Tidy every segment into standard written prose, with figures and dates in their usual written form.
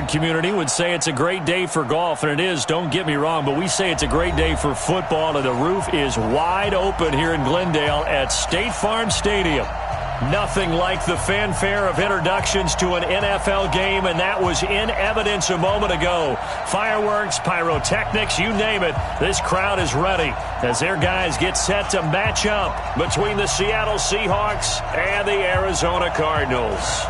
Packard community would say it's a great day for golf, and it is, don't get me wrong, but we say it's a great day for football, and the roof is wide open here in Glendale at State Farm Stadium. Nothing like the fanfare of introductions to an NFL game, and that was in evidence a moment ago. Fireworks, pyrotechnics, you name it. This crowd is ready as their guys get set to match up between the Seattle Seahawks and the Arizona Cardinals.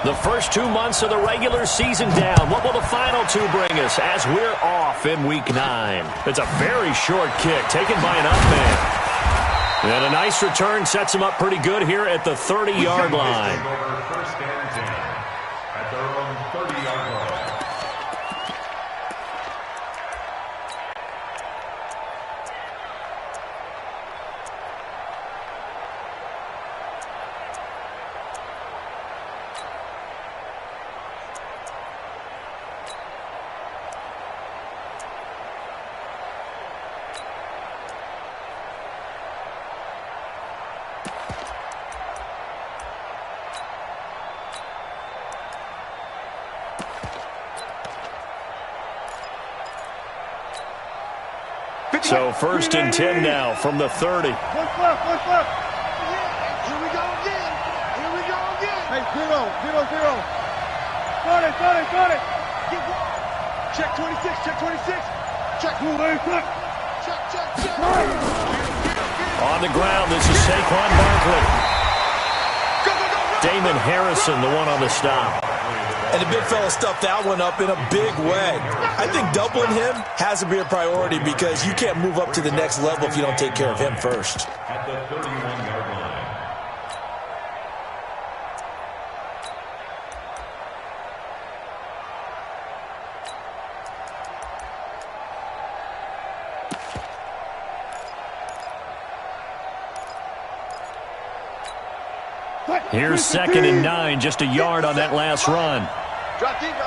The first 2 months of the regular season down. What will the final two bring us as we're off in Week 9? It's a very short kick taken by an up man. And a nice return sets him up pretty good here at the 30-yard line. First and 10 at their own 30-yard line. So first and 10 now from the 30. What's left? What's left? Here we go again. Here we go again. Hey, 0-0-0. Got it. Check 26. Check 26. Check. Check. On the ground, this is Saquon Barkley. Damon Harrison, the one on the stop. And the big fella stuffed that one up in a big way. I think doubling him has to be a priority because you can't move up to the next level if you don't take care of him first. At the 31-yard line. Here's 2nd and 9, just a yard on that last run. Drop deep. Hey,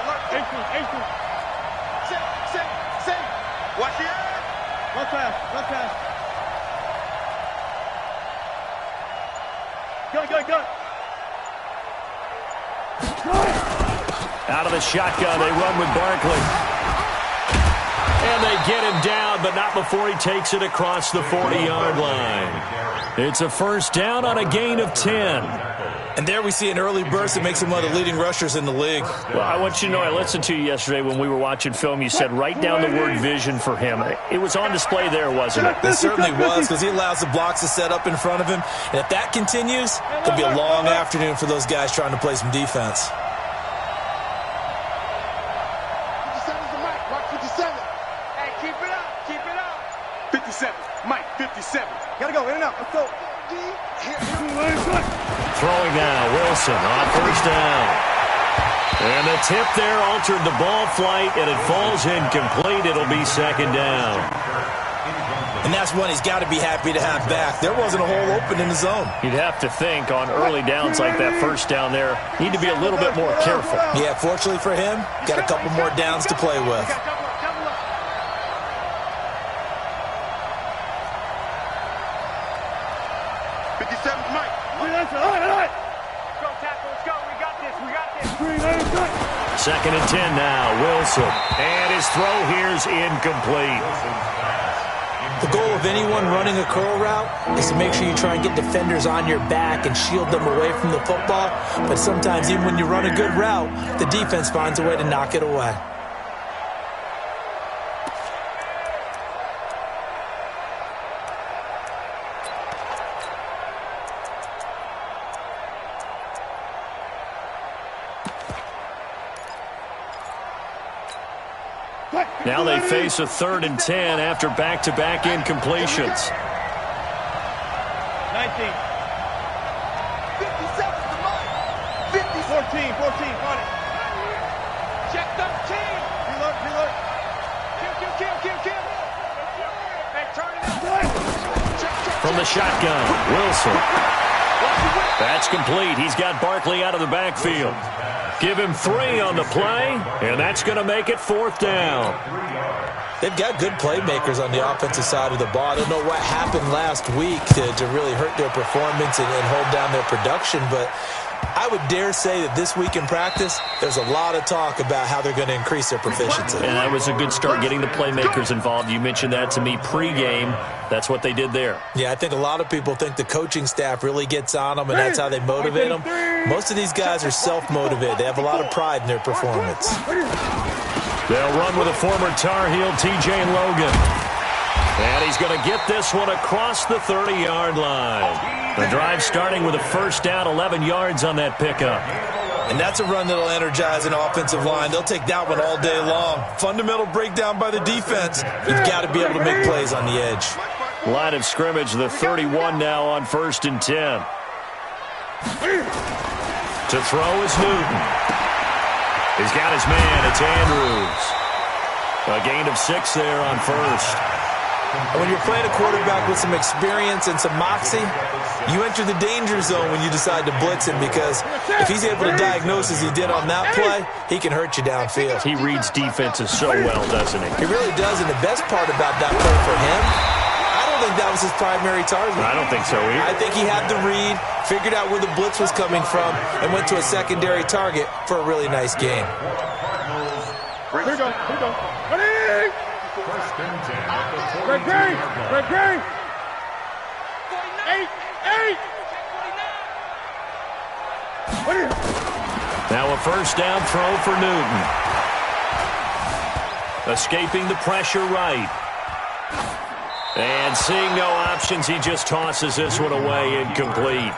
look. Ace. Say. Watch the air. One pass. Go. Out of the shotgun, they run with Barkley. And they get him down, but not before he takes it across the 40-yard line. It's a first down on a gain of 10. And there we see an early burst that makes him one of the leading rushers in the league. Well, I want you to know, I listened to you yesterday when we were watching film. You said write down the word vision for him. It was on display there, wasn't it? It certainly was, because he allows the blocks to set up in front of him. And if that continues, it'll be a long afternoon for those guys trying to play some defense. 57's the mic. Mark 57. Hey, keep it up. 57. Mike, 57. Gotta go, in and out. Let's go. Throwing now, Wilson on first down. And the tip there altered the ball flight, and it falls incomplete. It'll be 2nd down. And that's one he's got to be happy to have back. There wasn't a hole open in the zone. You'd have to think on early downs like that first down there, need to be a little bit more careful. Yeah, fortunately for him, got a couple more downs to play with. Second and 10 now, Wilson. And his throw here's incomplete. The goal of anyone running a curl route is to make sure you try and get defenders on your back and shield them away from the football. But sometimes even when you run a good route, the defense finds a way to knock it away. Now they face a 3rd and 10 after back-to-back incompletions. 19. 57's the mic. 14, on it. Check 13. Reload. Kill. Hey, turn it up. From the shotgun, Wilson. That's complete. He's got Barkley out of the backfield. Give him 3 on the play, and that's going to make it 4th down. They've got good playmakers on the offensive side of the ball. I don't know what happened last week to really hurt their performance and hold down their production, but I would dare say that this week in practice, there's a lot of talk about how they're going to increase their proficiency. And that was a good start, getting the playmakers involved. You mentioned that to me pregame. That's what they did there. Yeah, I think a lot of people think the coaching staff really gets on them, and that's how they motivate them. Most of these guys are self-motivated. They have a lot of pride in their performance. They'll run with a former Tar Heel, T.J. Logan. And he's going to get this one across the 30-yard line. The drive starting with a first down, 11 yards on that pickup. And that's a run that'll energize an offensive line. They'll take that one all day long. Fundamental breakdown by the defense. You've got to be able to make plays on the edge. Line of scrimmage, the 31 now on 1st and 10. To throw is Newton. He's got his man. It's Andrews. A gain of 6 there on 1st. And when you're playing a quarterback with some experience and some moxie, you enter the danger zone when you decide to blitz him, because if he's able to diagnose as he did on that play, he can hurt you downfield. He reads defenses so well, doesn't he? He really does, and the best part about that play for him, I don't think that was his primary target. I don't think so either. I think he had the read, figured out where the blitz was coming from, and went to a secondary target for a really nice game. Here we go. Ready? Red green. 8. Now a first down throw for Newton. Escaping the pressure right. And seeing no options, he just tosses this one away, incomplete.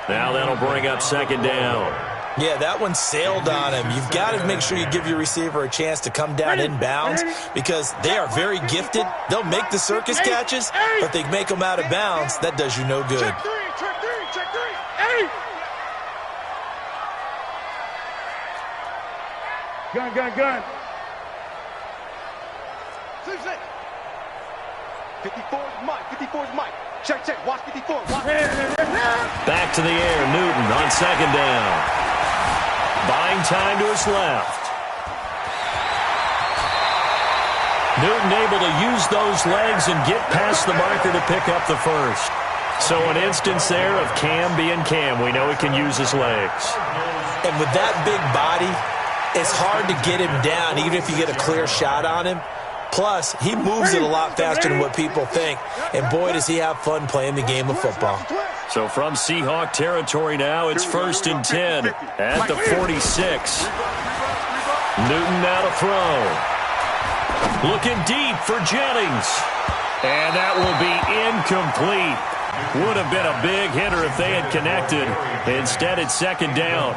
Now that'll bring up 2nd down. Yeah, that one sailed on him. You've got to make sure you give your receiver a chance to come down inbounds, because they are very gifted. They'll make the circus catches, but they make them out of bounds. That does you no good. Check three. 8. Gun. 54's Mike. Check. Watch 54. Back to the air. Newton on 2nd down. Buying time to his left. Newton able to use those legs and get past the marker to pick up the first. So an instance there of Cam being Cam. We know he can use his legs. And with that big body, it's hard to get him down, even if you get a clear shot on him. Plus, he moves it a lot faster than what people think. And boy, does he have fun playing the game of football. So from Seahawk territory now, it's 1st and 10 at the 46. Newton now to throw. Looking deep for Jennings. And that will be incomplete. Would have been a big hitter if they had connected. Instead, it's 2nd down.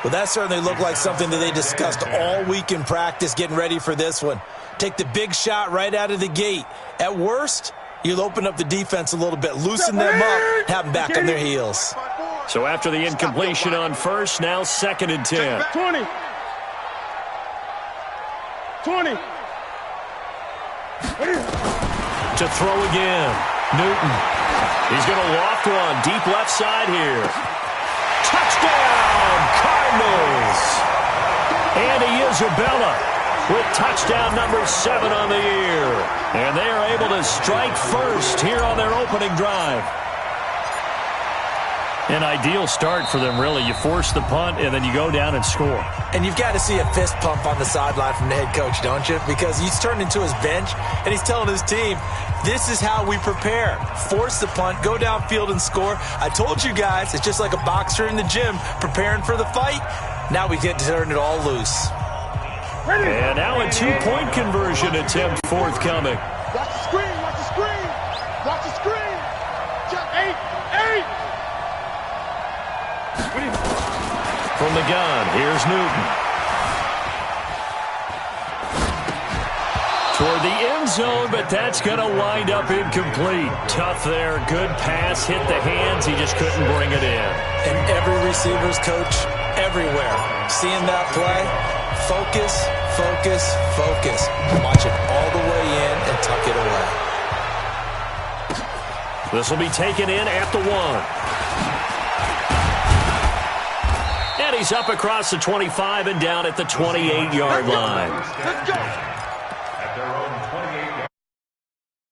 Well, that certainly looked like something that they discussed all week in practice, getting ready for this one. Take the big shot right out of the gate. At worst, you'll open up the defense a little bit, loosen them up, have them back on their heels. So after the incompletion on 1st, now 2nd and 10. 20. To throw again. Newton. He's going to loft one. Deep left side here. Touchdown, Cardinals. Andy Isabella with touchdown number 7 on the year. And they are able to strike first here on their opening drive. An ideal start for them, really. You force the punt, and then you go down and score. And you've got to see a fist pump on the sideline from the head coach, don't you? Because he's turned into his bench, and he's telling his team, this is how we prepare. Force the punt, go downfield and score. I told you guys, it's just like a boxer in the gym preparing for the fight. Now we get to turn it all loose. And now a 2-point conversion attempt forthcoming. Watch the screen. Check 8. From the gun, here's Newton. Toward the end zone, but that's going to wind up incomplete. Tough there. Good pass. Hit the hands. He just couldn't bring it in. And every receiver's coach everywhere, seeing that play, focus. Watch it all the way in and tuck it away. This will be taken in at the 1. He's up across the 25 and down at the 28-yard line. Let's go.